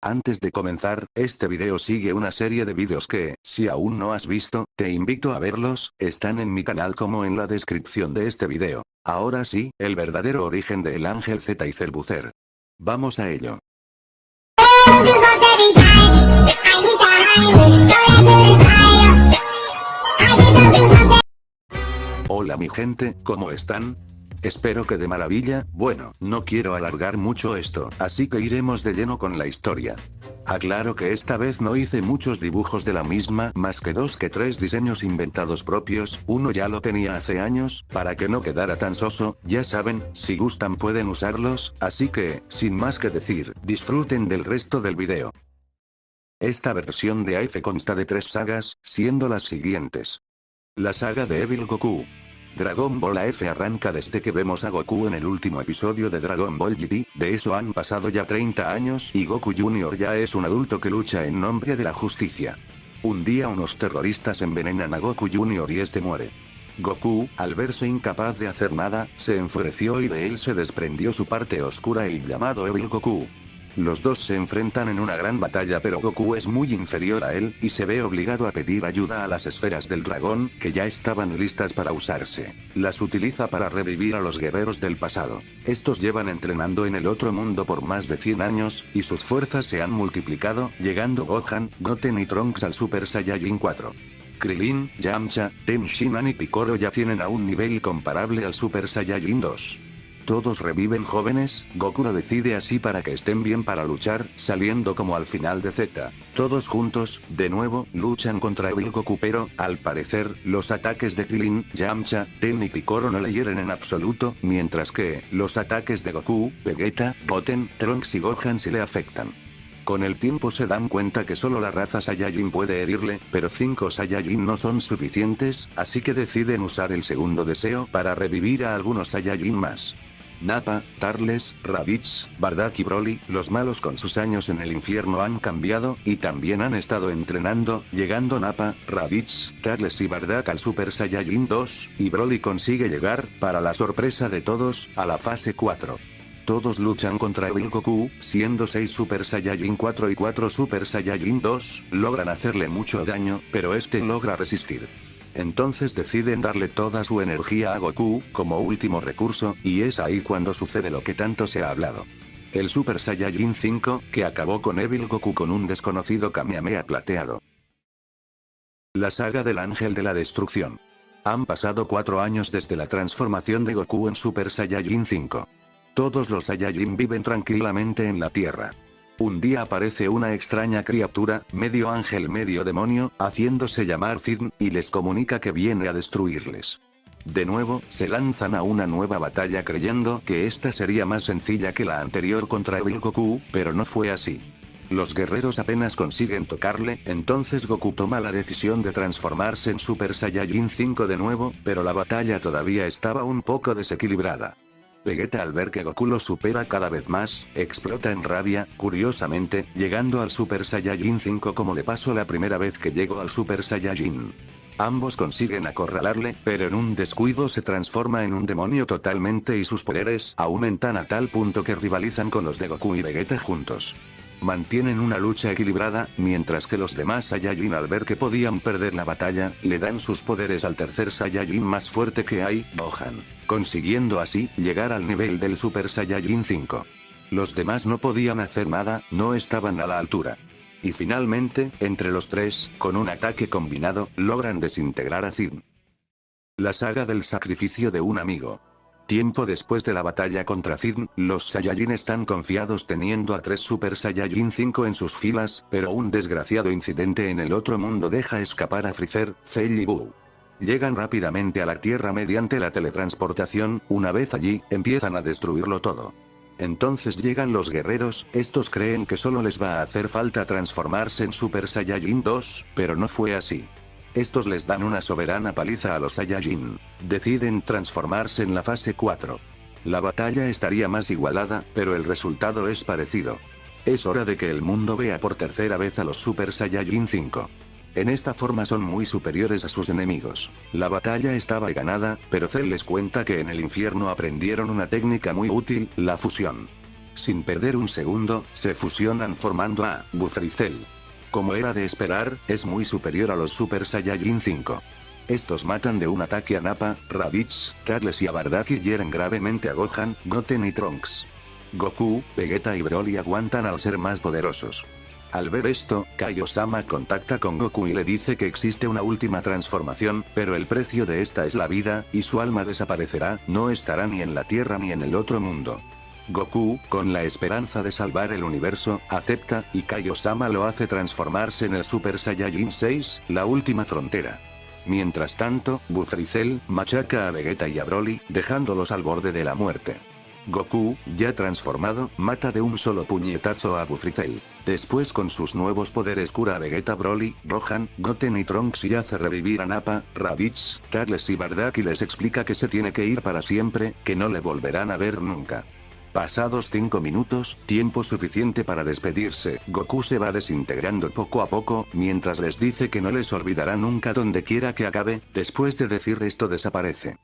Antes de comenzar, este video sigue una serie de vídeos que, si aún no has visto, te invito a verlos, están en mi canal como en la descripción de este video. Ahora sí, el verdadero origen de El Ángel Z y Celbucer. Vamos a ello. Hola mi gente, ¿cómo están? Espero que de maravilla. Bueno, no quiero alargar mucho esto, así que iremos de lleno con la historia. Aclaro que esta vez no hice muchos dibujos de la misma, más que 2 que 3 diseños inventados propios, uno ya lo tenía hace años, para que no quedara tan soso, ya saben, si gustan pueden usarlos, así que, sin más que decir, disfruten del resto del video. Esta versión de AF consta de 3 sagas, siendo las siguientes. La saga de Evil Goku. Dragon Ball AF arranca desde que vemos a Goku en el último episodio de Dragon Ball GT, de eso han pasado ya 30 años y Goku Jr. ya es un adulto que lucha en nombre de la justicia. Un día unos terroristas envenenan a Goku Jr. y este muere. Goku, al verse incapaz de hacer nada, se enfureció y de él se desprendió su parte oscura y llamado Evil Goku. Los dos se enfrentan en una gran batalla pero Goku es muy inferior a él, y se ve obligado a pedir ayuda a las esferas del dragón, que ya estaban listas para usarse. Las utiliza para revivir a los guerreros del pasado. Estos llevan entrenando en el otro mundo por más de 100 años, y sus fuerzas se han multiplicado, llegando Gohan, Goten y Trunks al Super Saiyajin 4. Krillin, Yamcha, Tenshinhan y Piccolo ya tienen a un nivel comparable al Super Saiyajin 2. Todos reviven jóvenes, Goku lo decide así para que estén bien para luchar, saliendo como al final de Z. Todos juntos, de nuevo, luchan contra Evil Goku pero, al parecer, los ataques de Krillin, Yamcha, Ten y Piccolo no le hieren en absoluto, mientras que, los ataques de Goku, Vegeta, Goten, Trunks y Gohan sí le afectan. Con el tiempo se dan cuenta que solo la raza Saiyajin puede herirle, pero 5 Saiyajin no son suficientes, así que deciden usar el segundo deseo para revivir a algunos Saiyajin más. Nappa, Turles, Raditz, Bardock y Broly, los malos con sus años en el infierno han cambiado, y también han estado entrenando, llegando Nappa, Raditz, Turles y Bardock al Super Saiyajin 2, y Broly consigue llegar, para la sorpresa de todos, a la fase 4. Todos luchan contra Evil Goku, siendo 6 Super Saiyajin 4 y 4 Super Saiyajin 2, logran hacerle mucho daño, pero este logra resistir. Entonces deciden darle toda su energía a Goku, como último recurso, y es ahí cuando sucede lo que tanto se ha hablado. El Super Saiyajin 5, que acabó con Evil Goku con un desconocido Kamehameha plateado. La saga del Ángel de la Destrucción. Han pasado 4 años desde la transformación de Goku en Super Saiyajin 5. Todos los Saiyajin viven tranquilamente en la Tierra. Un día aparece una extraña criatura, medio ángel medio demonio, haciéndose llamar Zidn, y les comunica que viene a destruirles. De nuevo, se lanzan a una nueva batalla creyendo que esta sería más sencilla que la anterior contra Evil Goku, pero no fue así. Los guerreros apenas consiguen tocarle, entonces Goku toma la decisión de transformarse en Super Saiyajin 5 de nuevo, pero la batalla todavía estaba un poco desequilibrada. Vegeta al ver que Goku lo supera cada vez más, explota en rabia, curiosamente, llegando al Super Saiyajin 5 como le pasó la primera vez que llegó al Super Saiyajin. Ambos consiguen acorralarle, pero en un descuido se transforma en un demonio totalmente y sus poderes aumentan a tal punto que rivalizan con los de Goku y Vegeta juntos. Mantienen una lucha equilibrada, mientras que los demás Saiyajin al ver que podían perder la batalla, le dan sus poderes al tercer Saiyajin más fuerte que hay, Gohan, consiguiendo así, llegar al nivel del Super Saiyajin 5. Los demás no podían hacer nada, no estaban a la altura. Y finalmente, entre los tres, con un ataque combinado, logran desintegrar a Zidn. La saga del sacrificio de un amigo. Tiempo después de la batalla contra Zidn, los Saiyajin están confiados teniendo a 3 Super Saiyajin 5 en sus filas, pero un desgraciado incidente en el otro mundo deja escapar a Freezer, Cell y Buu. Llegan rápidamente a la Tierra mediante la teletransportación, una vez allí, empiezan a destruirlo todo. Entonces llegan los guerreros, estos creen que solo les va a hacer falta transformarse en Super Saiyajin 2, pero no fue así. Estos les dan una soberana paliza a los Saiyajin. Deciden transformarse en la fase 4. La batalla estaría más igualada, pero el resultado es parecido. Es hora de que el mundo vea por tercera vez a los Super Saiyajin 5. En esta forma son muy superiores a sus enemigos. La batalla estaba ganada, pero Cell les cuenta que en el infierno aprendieron una técnica muy útil, la fusión. Sin perder un segundo, se fusionan formando a Bufricel. Como era de esperar, es muy superior a los Super Saiyajin 5. Estos matan de un ataque a Nappa, Raditz, Turles y a Bardock y hieren gravemente a Gohan, Goten y Trunks. Goku, Vegeta y Broly aguantan al ser más poderosos. Al ver esto, Kaio-sama contacta con Goku y le dice que existe una última transformación, pero el precio de esta es la vida, y su alma desaparecerá, no estará ni en la Tierra ni en el otro mundo. Goku, con la esperanza de salvar el universo, acepta, y Kaio-sama lo hace transformarse en el Super Saiyajin 6, la última frontera. Mientras tanto, Bufricel machaca a Vegeta y a Broly, dejándolos al borde de la muerte. Goku, ya transformado, mata de un solo puñetazo a Bufricel. Después con sus nuevos poderes cura a Vegeta, Broly, Gohan, Goten y Trunks y hace revivir a Nappa, Raditz, Turles y Bardock y les explica que se tiene que ir para siempre, que no le volverán a ver nunca. Pasados 5 minutos, tiempo suficiente para despedirse, Goku se va desintegrando poco a poco, mientras les dice que no les olvidará nunca donde quiera que acabe. Después de decir esto desaparece.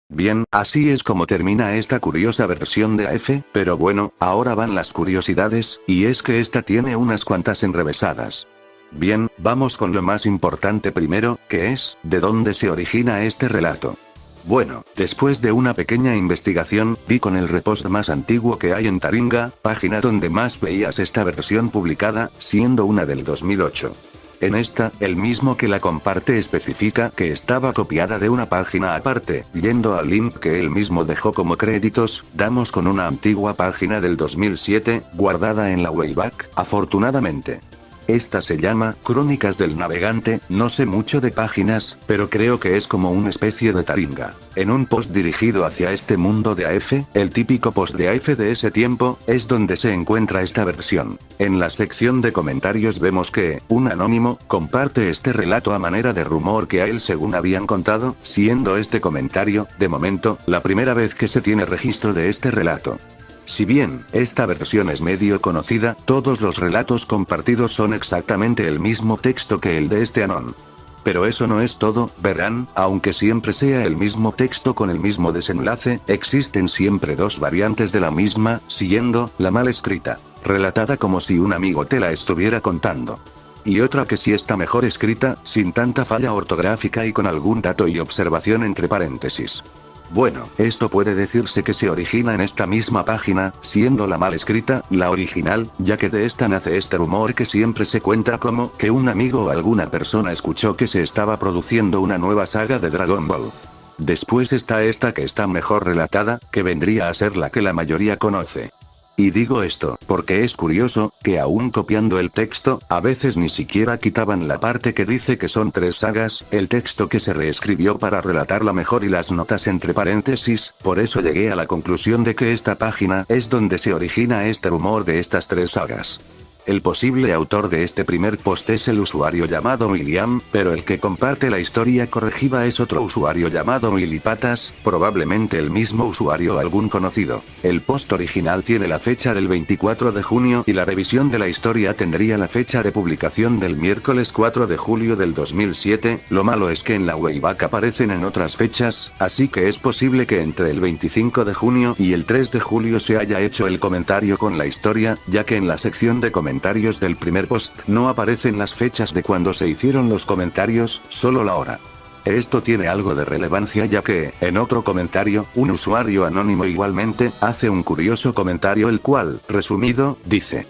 Bien, así es como termina esta curiosa versión de AF, pero bueno, ahora van las curiosidades, y es que esta tiene unas cuantas enrevesadas. Bien, vamos con lo más importante primero, que es, ¿de dónde se origina este relato? Bueno, después de una pequeña investigación, di con el repost más antiguo que hay en Taringa, página donde más veías esta versión publicada, siendo una del 2008. En esta, el mismo que la comparte especifica que estaba copiada de una página aparte. Yendo al link que él mismo dejó como créditos, damos con una antigua página del 2007, guardada en la Wayback, afortunadamente. Esta se llama Crónicas del Navegante, no sé mucho de páginas, pero creo que es como una especie de Taringa. En un post dirigido hacia este mundo de AF, el típico post de AF de ese tiempo, es donde se encuentra esta versión. En la sección de comentarios vemos que, un anónimo, comparte este relato a manera de rumor que a él según habían contado, siendo este comentario, de momento, la primera vez que se tiene registro de este relato. Si bien, esta versión es medio conocida, todos los relatos compartidos son exactamente el mismo texto que el de este Anon. Pero eso no es todo, verán, aunque siempre sea el mismo texto con el mismo desenlace, existen siempre dos variantes de la misma, siendo, la mal escrita, relatada como si un amigo te la estuviera contando. Y otra que sí está mejor escrita, sin tanta falla ortográfica y con algún dato y observación entre paréntesis. Bueno, esto puede decirse que se origina en esta misma página, siendo la mal escrita, la original, ya que de esta nace este rumor que siempre se cuenta como que un amigo o alguna persona escuchó que se estaba produciendo una nueva saga de Dragon Ball. Después está esta que está mejor relatada, que vendría a ser la que la mayoría conoce. Y digo esto, porque es curioso, que aún copiando el texto, a veces ni siquiera quitaban la parte que dice que son 3 sagas, el texto que se reescribió para relatarla mejor y las notas entre paréntesis, por eso llegué a la conclusión de que esta página es donde se origina este rumor de estas 3 sagas. El posible autor de este primer post es el usuario llamado William, pero el que comparte la historia corregida es otro usuario llamado Milipatas, probablemente el mismo usuario o algún conocido. El post original tiene la fecha del 24 de junio y la revisión de la historia tendría la fecha de publicación del miércoles 4 de julio del 2007, lo malo es que en la Wayback aparecen en otras fechas, así que es posible que entre el 25 de junio y el 3 de julio se haya hecho el comentario con la historia, ya que en la sección de comentarios del primer post no aparecen las fechas de cuando se hicieron los comentarios, solo la hora. Esto tiene algo de relevancia ya que, en otro comentario, un usuario anónimo igualmente, hace un curioso comentario el cual, resumido, dice: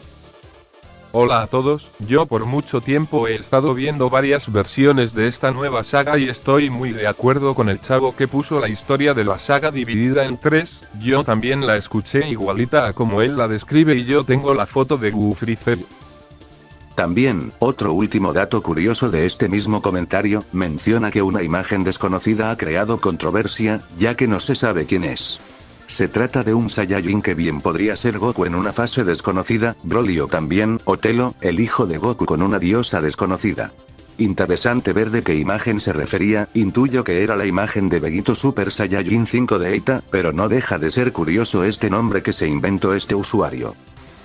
Hola a todos, yo por mucho tiempo he estado viendo varias versiones de esta nueva saga y estoy muy de acuerdo con el chavo que puso la historia de la saga dividida en 3, yo también la escuché igualita a como él la describe y yo tengo la foto de Bufricel. También, otro último dato curioso de este mismo comentario, menciona que una imagen desconocida ha creado controversia, ya que no se sabe quién es. Se trata de un Saiyajin que bien podría ser Goku en una fase desconocida, Broly o también, Otelo, el hijo de Goku con una diosa desconocida. Interesante ver de qué imagen se refería, intuyo que era la imagen de Vegito Super Saiyajin 5 de Eita, pero no deja de ser curioso este nombre que se inventó este usuario.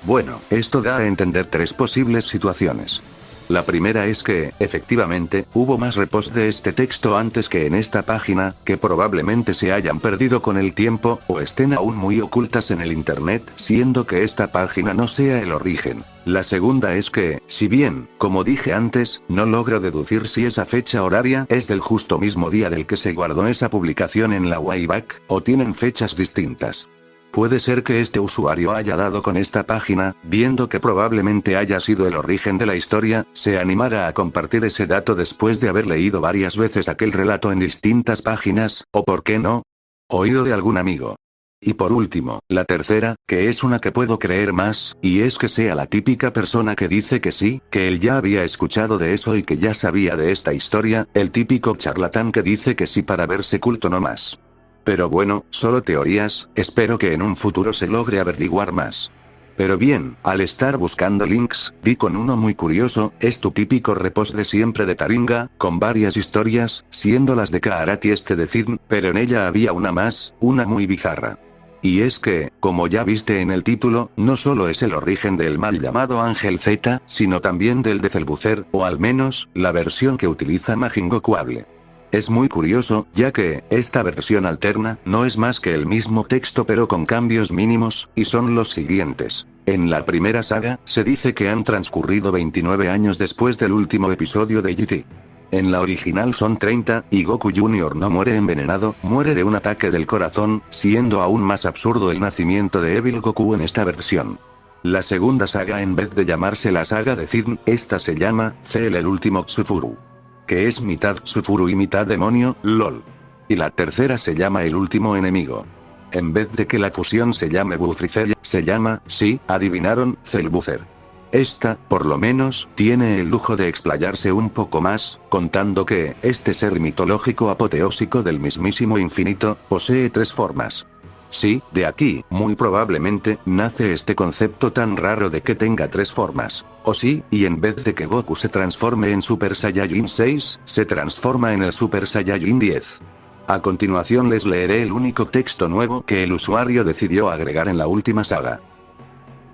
Bueno, esto da a entender 3 posibles situaciones. La primera es que, efectivamente, hubo más reposts de este texto antes que en esta página, que probablemente se hayan perdido con el tiempo, o estén aún muy ocultas en el internet, siendo que esta página no sea el origen. La segunda es que, si bien, como dije antes, no logro deducir si esa fecha horaria es del justo mismo día del que se guardó esa publicación en la Wayback, o tienen fechas distintas. Puede ser que este usuario haya dado con esta página, viendo que probablemente haya sido el origen de la historia, se animara a compartir ese dato después de haber leído varias veces aquel relato en distintas páginas, o por qué no, oído de algún amigo. Y por último, la tercera, que es una que puedo creer más, y es que sea la típica persona que dice que sí, que él ya había escuchado de eso y que ya sabía de esta historia, el típico charlatán que dice que sí para verse culto no más. Pero bueno, solo teorías, espero que en un futuro se logre averiguar más. Pero bien, al estar buscando links, di con uno muy curioso, es tu típico repost de siempre de Taringa, con varias historias, siendo las de Kaarati de Zirn, pero en ella había una más, una muy bizarra. Y es que, como ya viste en el título, no solo es el origen del mal llamado Ángel Z, sino también del de Celbucer, o al menos, la versión que utiliza Majin Gokuable. Es muy curioso, ya que, esta versión alterna, no es más que el mismo texto pero con cambios mínimos, y son los siguientes. En la primera saga, se dice que han transcurrido 29 años después del último episodio de GT. En la original son 30, y Goku Jr. no muere envenenado, muere de un ataque del corazón, siendo aún más absurdo el nacimiento de Evil Goku en esta versión. La segunda saga, en vez de llamarse la saga de Zirn, esta se llama Cell el último Xufuru, que es mitad Xufuru y mitad demonio, LOL. Y la tercera se llama El último enemigo. En vez de que la fusión se llame Bufricell, se llama, sí, adivinaron, Celbucer. Esta, por lo menos, tiene el lujo de explayarse un poco más, contando que, este ser mitológico apoteósico del mismísimo infinito, posee 3 formas. Sí, de aquí, muy probablemente, nace este concepto tan raro de que tenga 3 formas. O sí, y en vez de que Goku se transforme en Super Saiyajin 6, se transforma en el Super Saiyajin 10. A continuación les leeré el único texto nuevo que el usuario decidió agregar en la última saga.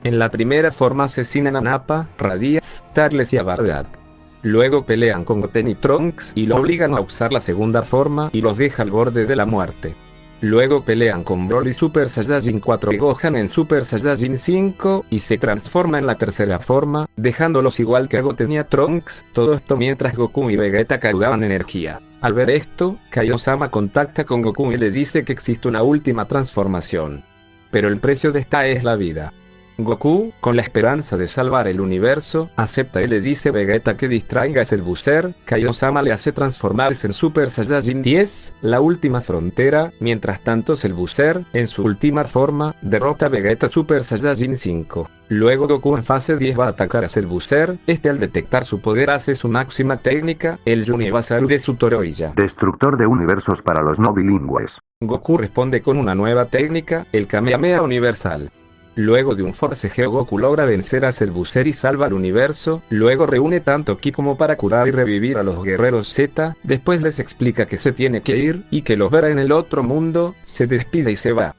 En la primera forma asesinan a Nappa, Raditz, Turles y a Bardock. Luego pelean con Goten y Trunks y lo obligan a usar la segunda forma y los deja al borde de la muerte. Luego pelean con Broly Super Saiyajin 4 y Gohan en Super Saiyajin 5, y se transforma en la tercera forma, dejándolos igual que a Goten y a Trunks, todo esto mientras Goku y Vegeta cargaban energía. Al ver esto, Kaiosama contacta con Goku y le dice que existe una última transformación. Pero el precio de esta es la vida. Goku, con la esperanza de salvar el universo, acepta y le dice a Vegeta que distraiga a Celbucer. Kaiosama le hace transformarse en Super Saiyajin 10, la última frontera. Mientras tanto Celbucer, en su última forma, derrota a Vegeta Super Saiyajin 5. Luego Goku en fase 10 va a atacar a Celbucer. Al detectar su poder hace su máxima técnica, el Univasaru de su Toroilla. Destructor de universos para los no bilingües. Goku responde con una nueva técnica, el Kamehameha Universal. Luego de un forcejeo Goku logra vencer a Celbucer y salva al universo. Luego reúne tanto Ki como para curar y revivir a los guerreros Z. Después les explica que se tiene que ir, y que los verá en el otro mundo. Se despide y se va.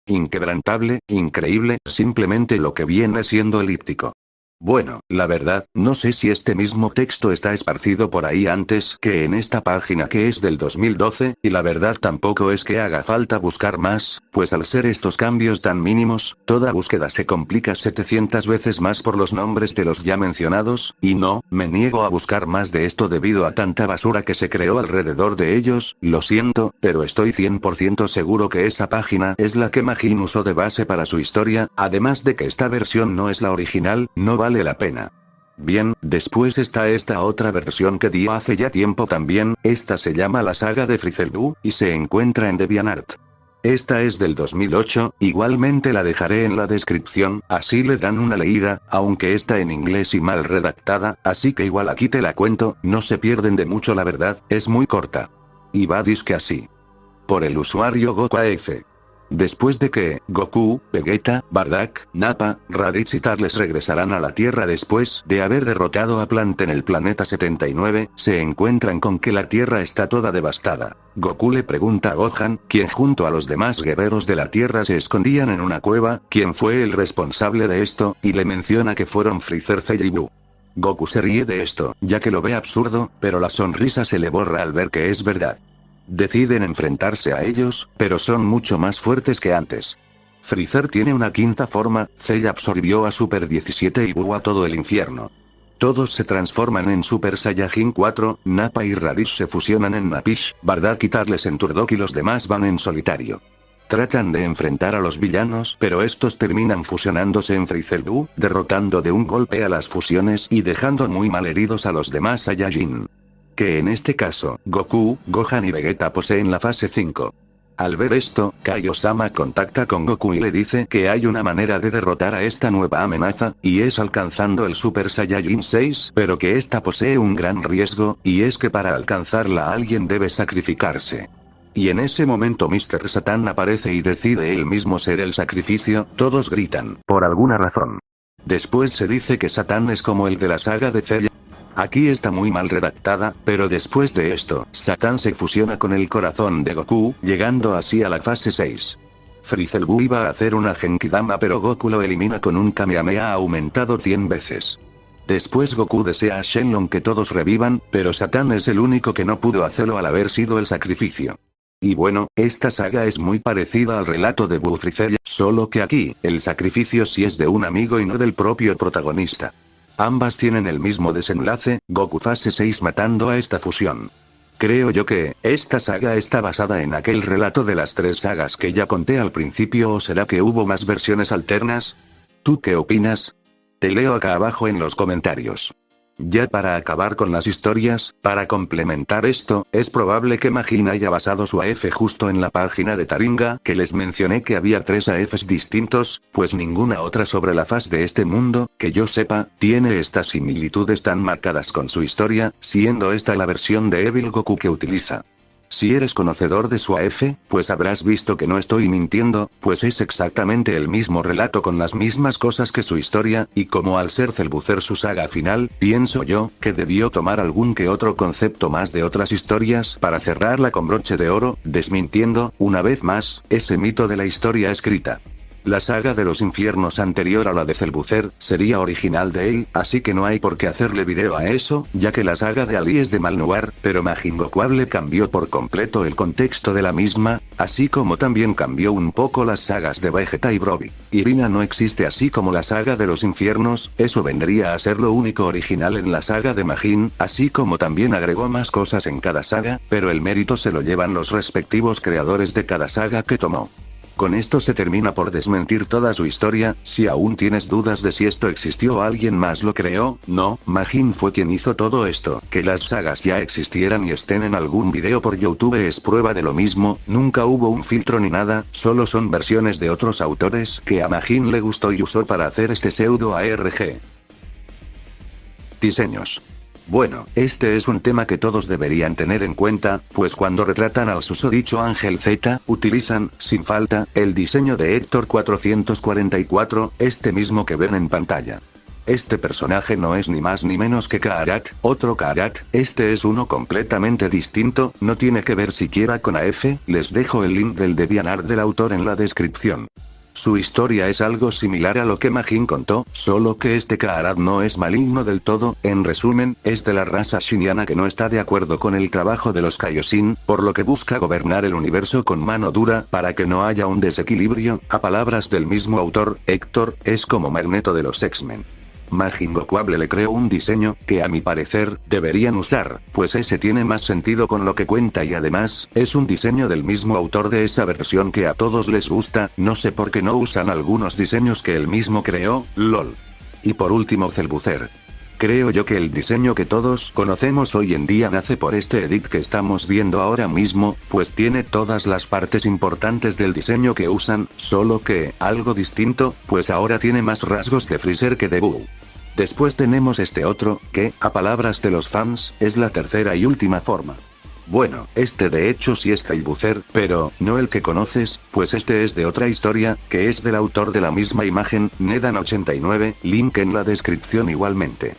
Inquebrantable, increíble, simplemente lo que viene siendo elíptico. Bueno, la verdad, no sé si este mismo texto está esparcido por ahí antes que en esta página que es del 2012, y la verdad tampoco es que haga falta buscar más, pues al ser estos cambios tan mínimos, toda búsqueda se complica 700 veces más por los nombres de los ya mencionados, y no, me niego a buscar más de esto debido a tanta basura que se creó alrededor de ellos, lo siento, pero estoy 100% seguro que esa página es la que Majin usó de base para su historia, además de que esta versión no es la original, no vale la pena. Bien, después está esta otra versión que dio hace ya tiempo también, esta se llama la saga de Frizelbu, y se encuentra en DeviantArt. Esta es del 2008, igualmente la dejaré en la descripción, así le dan una leída, aunque está en inglés y mal redactada, así que igual aquí te la cuento, no se pierden de mucho la verdad, es muy corta. Y va disque así. Por el usuario GokuAF. Después de que Goku, Vegeta, Bardock, Nappa, Raditz y Turles regresarán a la Tierra después de haber derrotado a Plant en el planeta 79, se encuentran con que la Tierra está toda devastada. Goku le pregunta a Gohan, quien junto a los demás guerreros de la Tierra se escondían en una cueva, quién fue el responsable de esto, y le menciona que fueron Freezer, Cell y Buu. Goku se ríe de esto, ya que lo ve absurdo, pero la sonrisa se le borra al ver que es verdad. Deciden enfrentarse a ellos, pero son mucho más fuertes que antes. Freezer tiene una quinta forma, Cell absorbió a Super 17 y Buu a todo el infierno. Todos se transforman en Super Saiyajin 4, Nappa y Raditz se fusionan en Napish, Bardock y Turles en Turtok y los demás van en solitario. Tratan de enfrentar a los villanos, pero estos terminan fusionándose en Freezer Buu, derrotando de un golpe a las fusiones y dejando muy mal heridos a los demás Saiyajin. Que en este caso, Goku, Gohan y Vegeta poseen la fase 5. Al ver esto, Kaio-sama contacta con Goku y le dice que hay una manera de derrotar a esta nueva amenaza, y es alcanzando el Super Saiyajin 6, pero que esta posee un gran riesgo, y es que para alcanzarla alguien debe sacrificarse. Y en ese momento Mr. Satan aparece y decide él mismo ser el sacrificio, todos gritan, por alguna razón. Después se dice que Satan es como el de la saga de Cell. Aquí está muy mal redactada, pero después de esto, Satan se fusiona con el corazón de Goku, llegando así a la fase 6. Freezer Buu iba a hacer una Genkidama pero Goku lo elimina con un Kamehameha aumentado 100 veces. Después Goku desea a Shenlong que todos revivan, pero Satan es el único que no pudo hacerlo al haber sido el sacrificio. Y bueno, esta saga es muy parecida al relato de Buu Freezer, solo que aquí, el sacrificio sí es de un amigo y no del propio protagonista. Ambas tienen el mismo desenlace, Goku fase 6 matando a esta fusión. Creo yo que, esta saga está basada en aquel relato de las 3 sagas que ya conté al principio o será que hubo más versiones alternas. ¿Tú qué opinas? Te leo acá abajo en los comentarios. Ya para acabar con las historias, para complementar esto, es probable que Majin haya basado su AF justo en la página de Taringa, que les mencioné que había 3 AFs distintos, pues ninguna otra sobre la faz de este mundo, que yo sepa, tiene estas similitudes tan marcadas con su historia, siendo esta la versión de Evil Goku que utiliza. Si eres conocedor de su AF, pues habrás visto que no estoy mintiendo, pues es exactamente el mismo relato con las mismas cosas que su historia, y como al ser Cellbucer su saga final, pienso yo, que debió tomar algún que otro concepto más de otras historias para cerrarla con broche de oro, desmintiendo, una vez más, ese mito de la historia escrita. La saga de los infiernos anterior a la de Cellbucer, sería original de él, así que no hay por qué hacerle video a eso, ya que la saga de Ali es de Malnoir, pero Majin Gokuable cambió por completo el contexto de la misma, así como también cambió un poco las sagas de Vegeta y Broly. Irina no existe así como la saga de los infiernos, eso vendría a ser lo único original en la saga de Majin, así como también agregó más cosas en cada saga, pero el mérito se lo llevan los respectivos creadores de cada saga que tomó. Con esto se termina por desmentir toda su historia. Si aún tienes dudas de si esto existió o alguien más lo creó, no, Majin fue quien hizo todo esto. Que las sagas ya existieran y estén en algún video por YouTube es prueba de lo mismo, nunca hubo un filtro ni nada, solo son versiones de otros autores que a Majin le gustó y usó para hacer este pseudo ARG. Diseños. Bueno, este es un tema que todos deberían tener en cuenta, pues cuando retratan al susodicho Ángel Z, utilizan, sin falta, el diseño de Héctor 444, este mismo que ven en pantalla. Este personaje no es ni más ni menos que Kaarat, otro Kaarat, este es uno completamente distinto, no tiene que ver siquiera con AF, les dejo el link del DeviantArt del autor en la descripción. Su historia es algo similar a lo que Majin contó, solo que este Kaarat no es maligno del todo, en resumen, es de la raza Shin'yana que no está de acuerdo con el trabajo de los Kaioshin, por lo que busca gobernar el universo con mano dura, para que no haya un desequilibrio, a palabras del mismo autor, Héctor, es como Magneto de los X-Men. Majin Gokuable le creó un diseño, que a mi parecer, deberían usar, pues ese tiene más sentido con lo que cuenta y además, es un diseño del mismo autor de esa versión que a todos les gusta, no sé por qué no usan algunos diseños que él mismo creó, lol. Y por último Cellbucer. Creo yo que el diseño que todos conocemos hoy en día nace por este edit que estamos viendo ahora mismo, pues tiene todas las partes importantes del diseño que usan, solo que, algo distinto, pues ahora tiene más rasgos de Freezer que de Buu. Después tenemos este otro, que, a palabras de los fans, es la tercera y última forma. Bueno, este de hecho sí es Cellbucer, pero, no el que conoces, pues este es de otra historia, que es del autor de la misma imagen, Nedan89, link en la descripción igualmente.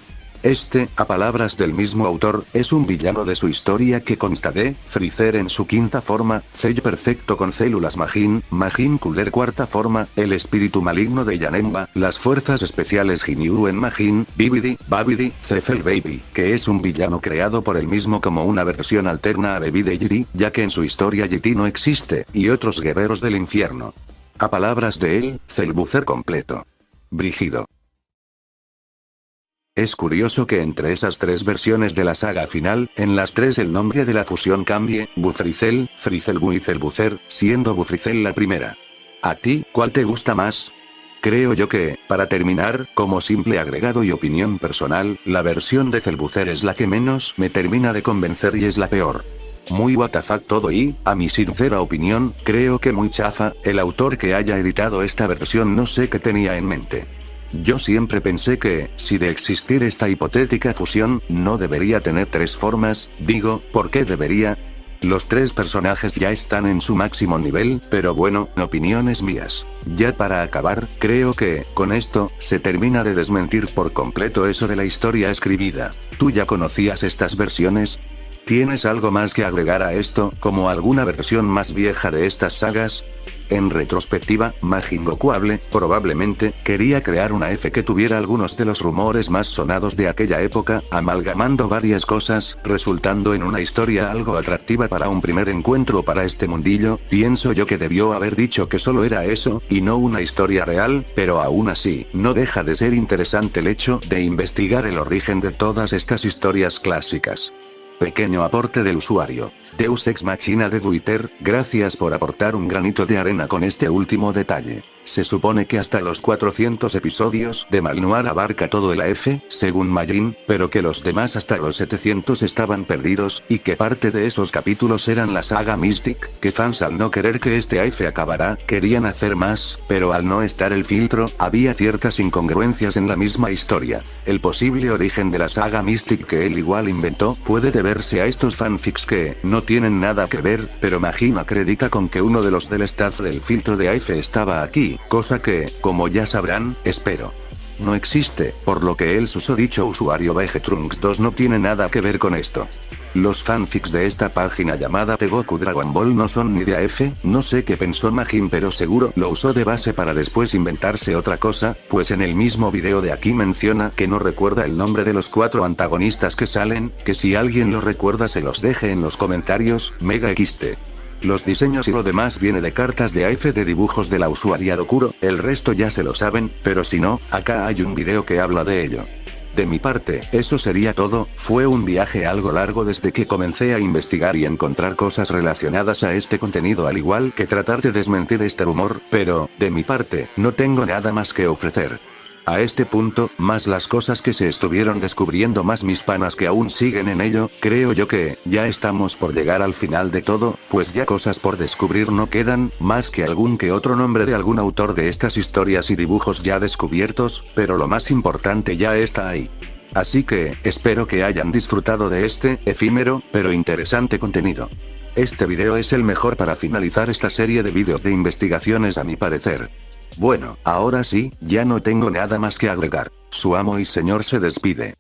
A palabras del mismo autor, es un villano de su historia que consta de Freezer en su quinta forma, Cell perfecto con células Majin Cooler cuarta forma, el espíritu maligno de Janemba, las fuerzas especiales Ginyu en Majin, Babidi, Cell Baby, que es un villano creado por él mismo como una versión alterna a Baby de Yiri, ya que en su historia Yeti no existe, y otros guerreros del infierno. A palabras de él, Cell Buzzer completo. Brígido. Es curioso que entre esas tres versiones de la saga final, en las tres el nombre de la fusión cambie, Buzricel, Frizelbu y Celbucer, siendo Buzricel la primera. ¿A ti, cuál te gusta más? Creo yo que, para terminar, como simple agregado y opinión personal, la versión de Celbucer es la que menos me termina de convencer y es la peor. Muy WTF todo y, a mi sincera opinión, creo que muy chafa, el autor que haya editado esta versión no sé qué tenía en mente. Yo siempre pensé que, si de existir esta hipotética fusión, no debería tener tres formas, digo, ¿por qué debería? Los tres personajes ya están en su máximo nivel, pero bueno, opiniones mías. Ya para acabar, creo que, con esto, se termina de desmentir por completo eso de la historia escribida. ¿Tú ya conocías estas versiones? ¿Tienes algo más que agregar a esto, como alguna versión más vieja de estas sagas? En retrospectiva, Majin Gokuable, probablemente, quería crear una F que tuviera algunos de los rumores más sonados de aquella época, amalgamando varias cosas, resultando en una historia algo atractiva para un primer encuentro para este mundillo. Pienso yo que debió haber dicho que solo era eso, y no una historia real, pero aún así, no deja de ser interesante el hecho de investigar el origen de todas estas historias clásicas. Pequeño aporte del usuario. Deus Ex Machina de Twitter, gracias por aportar un granito de arena con este último detalle. Se supone que hasta los 400 episodios de Malnoir abarca todo el AF, según Majin, pero que los demás hasta los 700 estaban perdidos, y que parte de esos capítulos eran la saga Mystic, que fans al no querer que este AF acabara, querían hacer más, pero al no estar el filtro, había ciertas incongruencias en la misma historia. El posible origen de la saga Mystic que él igual inventó, puede deberse a estos fanfics que no tienen nada que ver, pero Majin acredita con que uno de los del staff del filtro de AF estaba aquí, cosa que, como ya sabrán, espero, no existe, por lo que el susodicho usuario Vegetrunks 2 no tiene nada que ver con esto. Los fanfics de esta página llamada The Goku Dragon Ball no son ni de AF, no sé qué pensó Majin pero seguro lo usó de base para después inventarse otra cosa, pues en el mismo video de aquí menciona que no recuerda el nombre de los 4 antagonistas que salen, que si alguien lo recuerda se los deje en los comentarios, Mega XT. Los diseños y lo demás viene de cartas de AF de dibujos de la usuaria Dokuro, el resto ya se lo saben, pero si no, acá hay un video que habla de ello. De mi parte, eso sería todo. Fue un viaje algo largo desde que comencé a investigar y encontrar cosas relacionadas a este contenido al igual que tratar de desmentir este rumor, pero, de mi parte, no tengo nada más que ofrecer. A este punto, más las cosas que se estuvieron descubriendo más mis panas que aún siguen en ello, creo yo que, ya estamos por llegar al final de todo, pues ya cosas por descubrir no quedan, más que algún que otro nombre de algún autor de estas historias y dibujos ya descubiertos, pero lo más importante ya está ahí. Así que, espero que hayan disfrutado de este, efímero, pero interesante contenido. Este video es el mejor para finalizar esta serie de vídeos de investigaciones a mi parecer. Bueno, ahora sí, ya no tengo nada más que agregar. Su amo y señor se despide.